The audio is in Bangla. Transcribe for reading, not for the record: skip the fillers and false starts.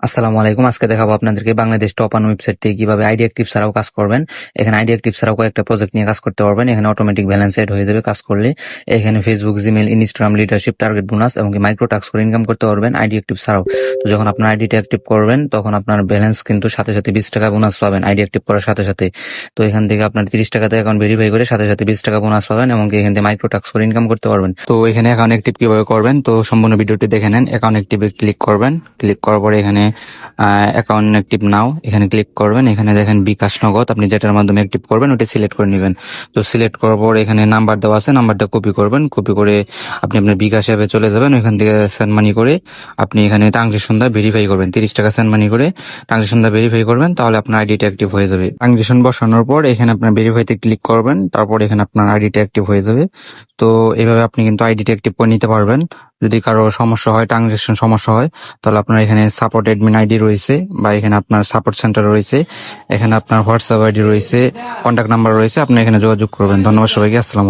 আসসালামু আলাইকুম। আজকে দেখাবো আপনাদেরকে বাংলাদেশ টপ ওয়ান ওয়েবসাইট থেকে কিভাবে আইডি অ্যাক্টিভ ছাড়াও কাজ করবেন। এখানে আইডি অ্যাক্টিভ ছাড়াও কয়েকটা প্রজেক্ট নিয়ে কাজ করতে পারবেন। এখানে অটোমেটিক ব্যালেন্স এড হয়ে যাবে কাজ করলে। এখানে Facebook, Gmail, Instagram, leadership, target bonus এবং মাইক্রো টাস্ক করে ইনকাম করতে পারবেন আইডি অ্যাক্টিভ ছাড়াও। তো যখন আপনার আইডিটা অ্যাক্টিভ করবেন তখন আপনার ব্যালেন্স কিন্তু সাথে সাথে 20 টাকা বোনাস পাবেন আইডি অ্যাক্টিভ করার সাথে সাথে। তো এখান থেকে আপনার 30 টাকাতে অ্যাকাউন্ট ভেরিফাই করে সাথে সাথে 20 টাকা বোনাস পাবেন এবং এখান থেকে মাইক্রো টাস্ক করে ইনকাম করতে পারবেন। তো এখানে অ্যাকাউন্ট অ্যাক্টিভ কিভাবে করবেন তো সম্পূর্ণ ভিডিওটি দেখে নেন। অ্যাকাউন্ট অ্যাক্টিভে ক্লিক করবেন। ক্লিক করার পরে এখানে অ্যাকাউন্ট অ্যাক্টিভ নাও এখানে ক্লিক করবেন। এখানে দেখেন বিকাশ নগদ, আপনি যেটার মাধ্যমে অ্যাক্টিভ করবেন ওটা সিলেক্ট করে নেবেন। তো সিলেক্ট করার পর এখানে নাম্বার দেওয়া আছে, নাম্বারটা কপি করবেন। কপি করে আপনি আপনার বিকাশ অ্যাপে চলে যাবেন। ওইখান থেকে সেন্ড মানি করে আপনি এখানে ট্রানজেকশন ভেরিফাই করবেন। 30 টাকা সেন্ড মানি করে ট্রানজেকশন ভেরিফাই করবেন, তাহলে আপনার আইডিটা অ্যাক্টিভ হয়ে যাবে। ট্রানজেকশন বসানোর পর এখানে আপনার ভেরিফাইতে ক্লিক করবেন, তারপর এখানে আপনার আইডিটা অ্যাক্টিভ হয়ে যাবে। তো এইভাবে আপনি কিন্তু আইডিটা অ্যাক্টিভ করে নিতে পারবেন। যদি কারো সমস্যা হয়, ট্রানজেকশন সমস্যা হয়, তাহলে আপনার এখানে সাপোর্ট অ্যাডমিন আইডি রয়েছে বা এখানে আপনার সাপোর্ট সেন্টার রয়েছে, এখানে আপনার হোয়াটসঅ্যাপ আইডি রয়েছে, কন্ট্যাক্ট নাম্বার রয়েছে, আপনি এখানে যোগাযোগ করবেন। ধন্যবাদ সবাইকে। আসসালাম।